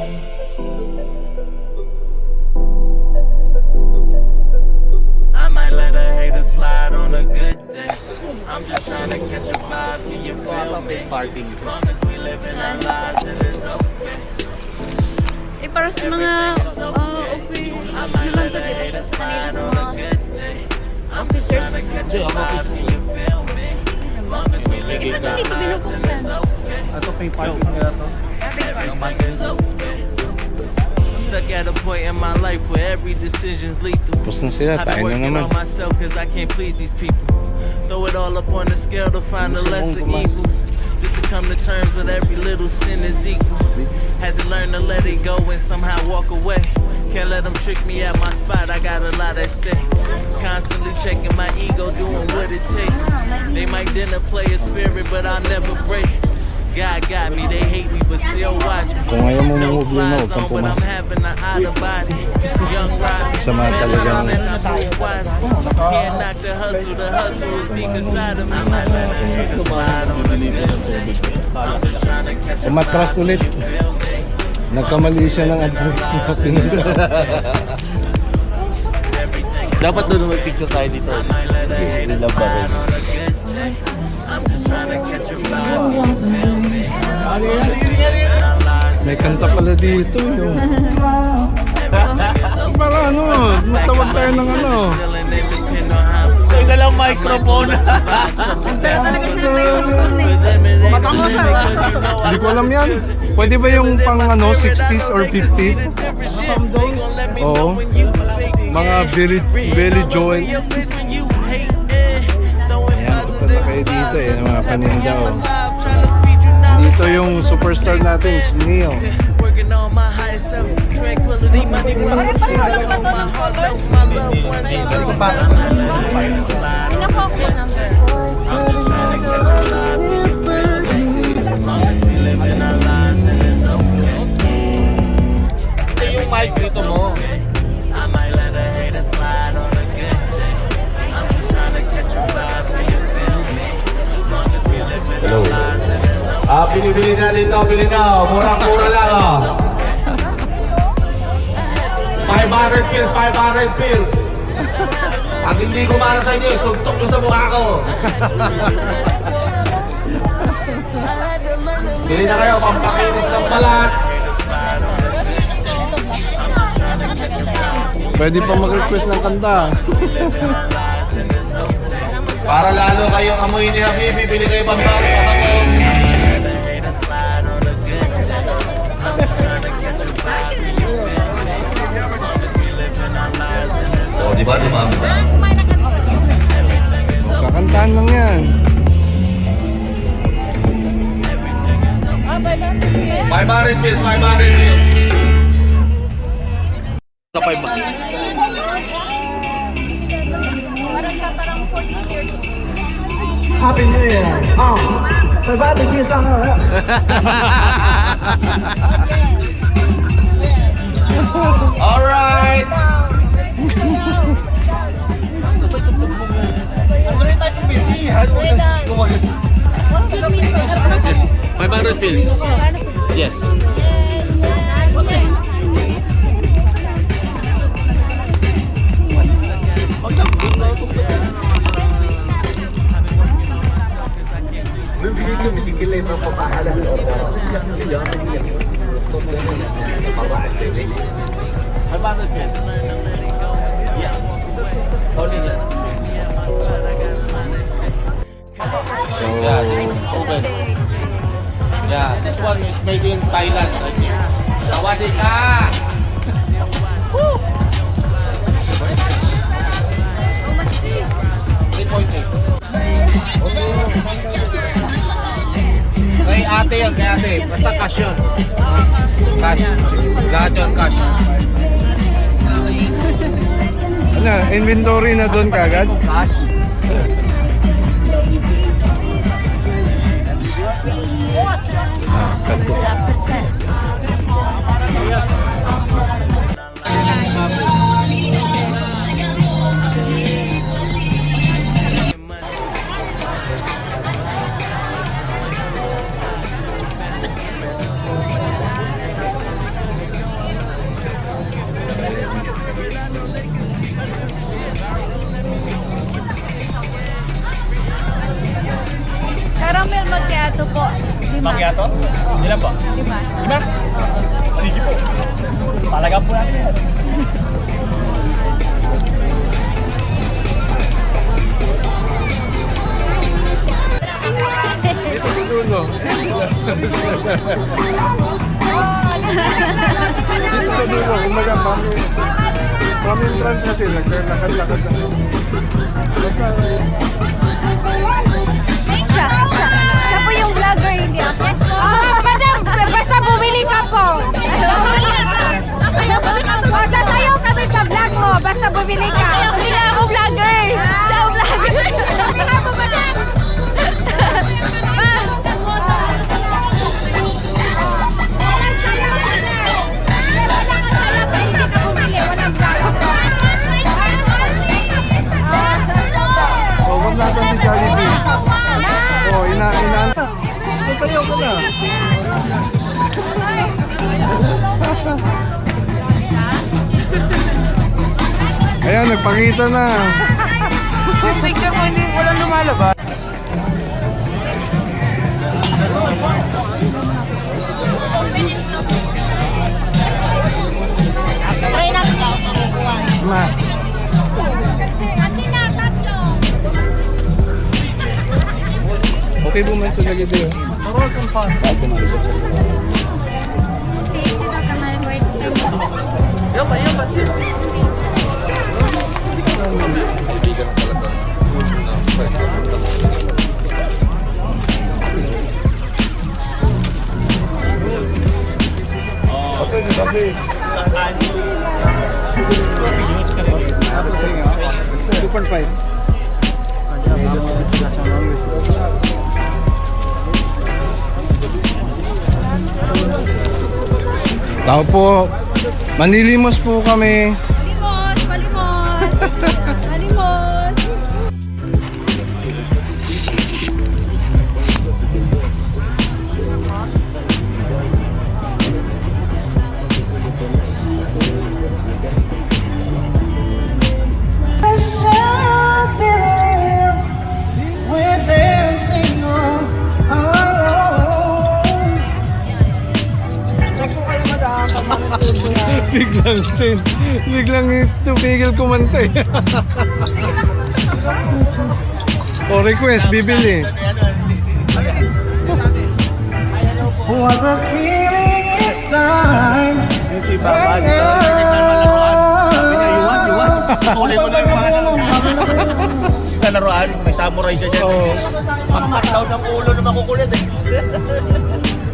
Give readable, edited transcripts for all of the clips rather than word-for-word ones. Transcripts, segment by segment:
I might let a hater slide on a good day. I'm just trying to catch a vibe, can you feel me? Long as we live in our lives, then it's okay. Para sa mga okay, naman to dito sa kanila sa mga officers. Ito hindi ko binubuksan. Ito pay parking nila to. Stuck at a point in my life where every decision's lethal. Tapos na sila, I've tayo been na working naman. on myself cause I can't please these people. Throw it all up on the scale to find the lesser evils. Just to come to terms with every little sin is equal. Had to learn to let it go and somehow walk away. Can't let them trick me at my spot, I got a lot at stake. Constantly checking my ego, doing what it takes. They might dinner play a spirit, but I'll never break. God got me, they hate me, but still watch me. Kung ayaw mo No move yun, fly huwag kang zone, but I'm pumasok. having an out of body. Young Robbie, Sa mga talagang can't knock the hustle is deep inside of me. I'm just trying to catch a umatras ulit. Nagkamali siya ng address na pinunta. Dapat doon may picture tayo dito. Sige, nila ba rin? May kanta pala dito. Yung... Para ano, matawag tayo ng ano. May dalang microphone. Pero talaga siya ng microphone eh. Matango siya. Hindi ko alam yan. Pwede ba yung pang ano, 60s or 50s? Oo. Mga Billy Joel. Ayan, punta na kayo dito eh, mga paninda oh. Dito yung superstar natin, si Neil. Working on my high self, tranquility, money, Ito yung mic dito mo. I might let a hater slide on a good day. I'm just trying to catch a vibe, so you feel me? As long as we live in our lives, then it's okay. Bili-bili na dito, bili na. Murang-mura lang oh. 500 pills, 500 pills. Pag hindi kumara sa inyo, suntok ko sa mukha ko. Bili na kayo, pampakinis ng balat. Pwede pa mag-request ng kanta. Para lalo kayong amoy ni Habibi, bili kayo pambawas pa ako. O, di ba? Dumami ba? Kakantahan lang yan. 500 pills, 500 pills. Kapay ba? Happy New Year. Survival season. All right. $500 pills. Yes. So, Open. Yeah, this one is made in Thailand, I think. Sawadika! Woo! 3.8. Kay ate yan, kay ate. Basta cash yun. Cash. Lahat yun, cash. ano, inventory na doon kagad? Cash. Dito sa dulo, kumbaga kami entrance kasi, naglalakad-lakad lang. Basta, Siya po yung vlogger, hindi ako. Madam, basta bumili ka po. O, sasayaw kami sa vlog mo. Basta bumili ka. Hindi na ako vlogger. Siya ang vlogger. Bumili ka po, madam. kung nasan si Jollibee. Inaan. Sasayaw ka na. Ayan, nagpakita na. Yung picture mo, hindi walang lumalabas. Ma. Okay po man sa lagi din. Tao po, manilimos po kami. Palimos! Palimos! We're dancing on alone. Biglang change. Biglang tumigil kumanta eh. O request, bibili. Was a feeling inside. Right now. Tuloy mo na yung pangalan. Sa laruan, may samurai siya dyan. Pangkat daw ng ulo na makukulit eh.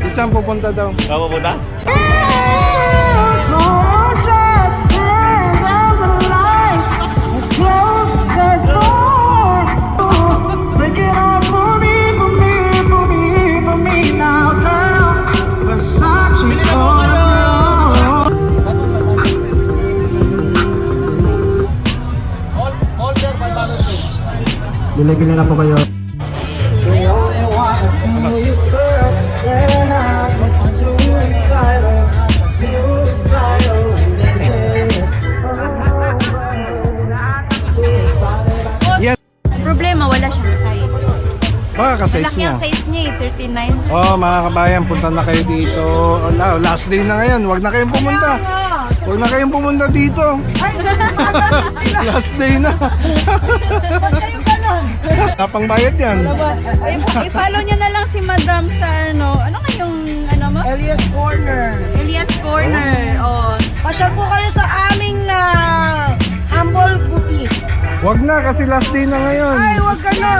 Si Sam pupunta daw. Tama mo na? So just turn down the lights and close the door. Take it all for me, for me, for me, for me now, girl. Versace for you. Bili-bili na po kayo. The only one who you girl, then I'm suicidal, suicidal, they say. Yan. Problema, wala siyang size. Baka ka-size Malaki niya. ang size niya eh, 39. Oh, mga kabayan, punta na kayo dito. Last day na ngayon. Huwag na kayong pumunta. Huwag na kayong pumunta dito. Last day na. Kapang bayad yan. I-follow niyo na lang si Madam sa ano nga yung ano mo? Elias Corner. Elias Corner. Oh. Pasyal po kayo sa aming humble boutique. Huwag na kasi last day na ngayon. Ay, huwag ka na.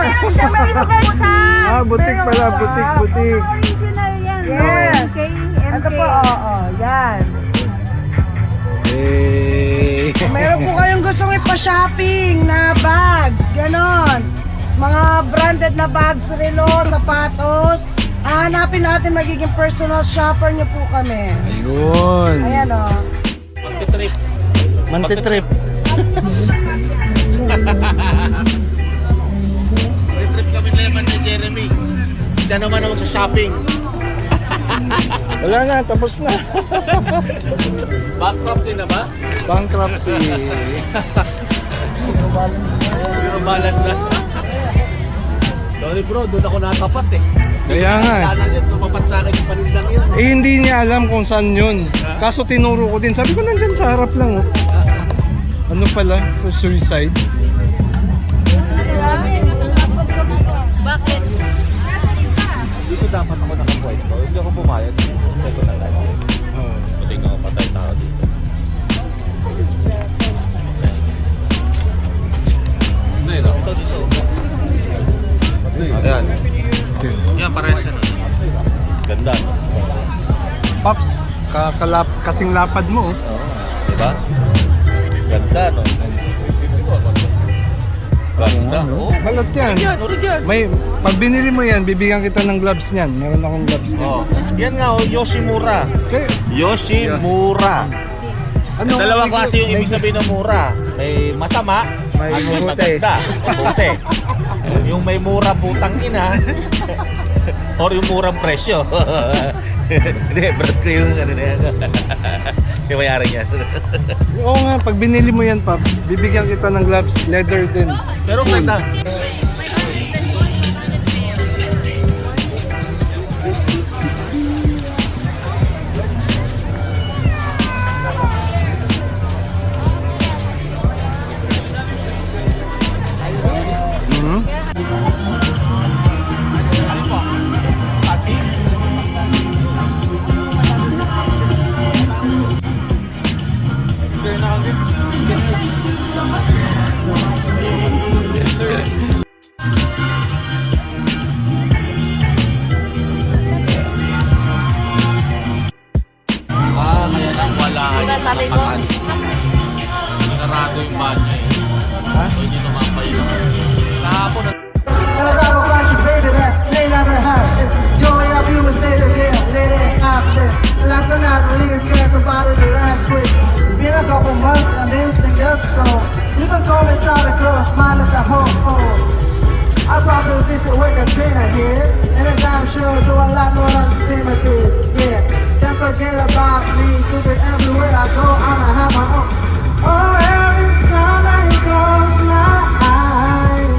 Butik pala. Butik. Original yan. Yes. MK. Ito po, yan. Hey. Meron po kayong gustong ipa-shopping na bags, ganon. Mga branded na bags, relo, sapatos. Hanapin natin, magiging personal shopper niyo po kami. Ayun. Ayan o. Mantitrip. Trip kami naman ni Jeremy. Siya naman naman sa shopping. Wala na, tapos na. Bankruptcy na ba? Bankruptcy. Zero balance na. Sorry bro, doon ako natapat eh. Kaya nga. Sana yun, tumapat sa akin yung panindang yun. Eh, hindi niya alam kung saan yun. Kaso tinuro ko din. Sabi ko nandyan sa harap lang. Oh. Ano pala? Suicide. Dito dapat ako nakapoy. kahit ito. Hindi ako pumayag. Hindi ko na tayo. Oh. Buti nga ako patay tao dito. Hindi na. Ito dito. Ayan. Yan, parehas yan. Ganda. Pops, kasing lapad mo. Oh. Diba? Ganda, no? Ganda. Oh, Balat yan. original. May, pag binili mo yan, bibigyan kita ng gloves niyan. Meron akong gloves niyan. Oh. Yan nga, oh, Yoshimura. Okay. Yoshimura. Ano, Dalawang klase yung ibig sabihin ng mura. May masama, May at may mabuti. maganda. Mabuti. Yung may mura putang ina, or yung murang presyo. Hindi, brad ko yung ano na yan. Yung mayari niya. Oo nga, pag binili mo yan, Pops, bibigyan kita ng gloves, leather din. Pero ganda. Diba sabi ko? Narado yung budget. Hindi naman pa yun. Kahapon And I got a bunch of baby that they never had. The only up you would say this here, lady after. Last but not least, guess about it the last quick. Been a couple months, I've been singing so. You can call me try to cross mine at the home. I probably visit with a trainer here, and a damn sure do a lot more than the thing I did. Yeah, can't forget about me, super everywhere I go, I'ma have my own. Oh, every time I close my eyes,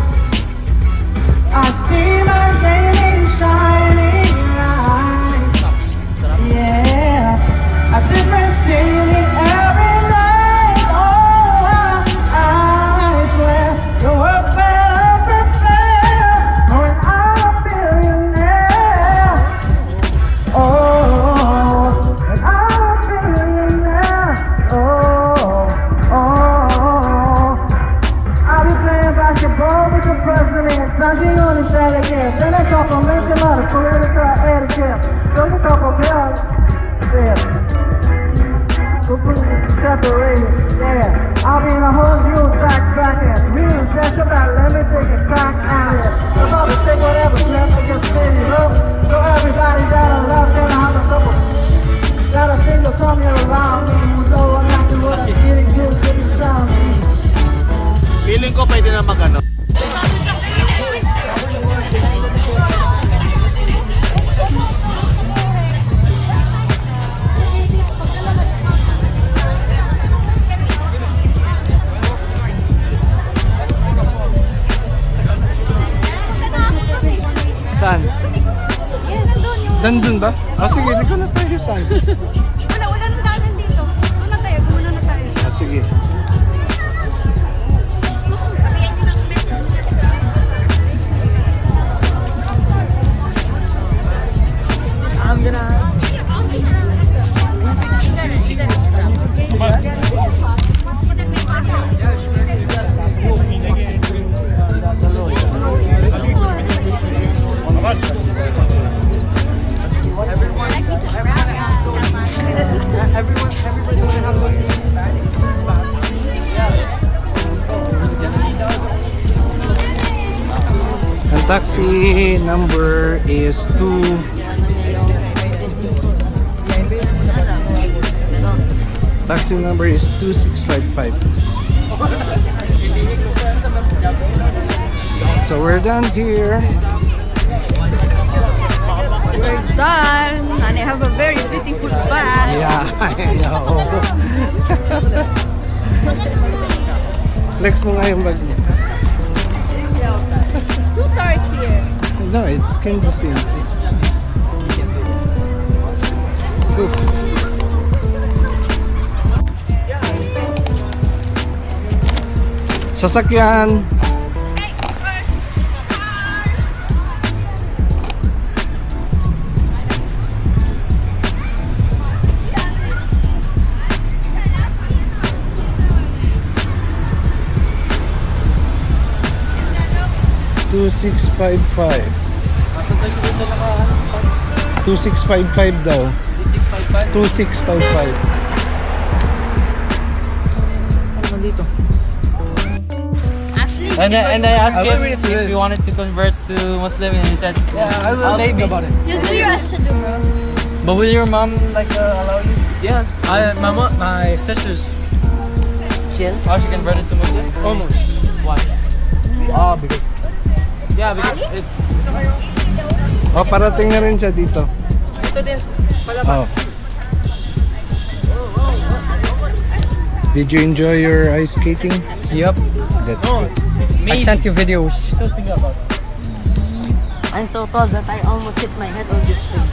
I see my baby shining eyes. Yeah, a different city every night. Oh, I swear the world better prepare when I'm a billionaire. Oh, when I'm a billionaire. Oh. I'll be playing basketball with the president, touching on his head again. Then I talk on mention of the political etiquette. Don't you talk on bills? Yeah. Completely separated, yeah. I'll be in a whole new back end. Real special about let me take it back at it. I'm about to take whatever's left and just spin it up. So everybody got a love, then I have a couple. Got a single tongue around me. You know I'm not the one that's getting good, singing sound. feeling ko pwede na mag-ano. Saan? Yes, doon yung... Dandun ba? Oh, sige, di ko na tayo saan. Wala na tayo dito. Doon na tayo, gumuna na tayo. Oh, sige. Ang taxi number is 2. Taxi number is 2655. So we're done here. We're done. And I have a very beautiful bag. Yeah, I know. Flex mo nga yung bag mo. It's too dark here. No, it can be seen too. Oof. Sasakyan. 2655. 2655 daw. 2655. Actually, And I asked him if he wanted to convert to Muslim, and he said, "Yeah, I will maybe." you do your ashadu, bro. But will your mom allow you? Yeah, my sister's Oh, she converted to Muslim. almost. Why? Oh, because it's Oh, parating na rin siya dito. ito din. Oh. Did you enjoy your ice skating? Yep. That's good. I sent you videos. She's still thinking about it. I'm so tall that I almost hit my head on this thing.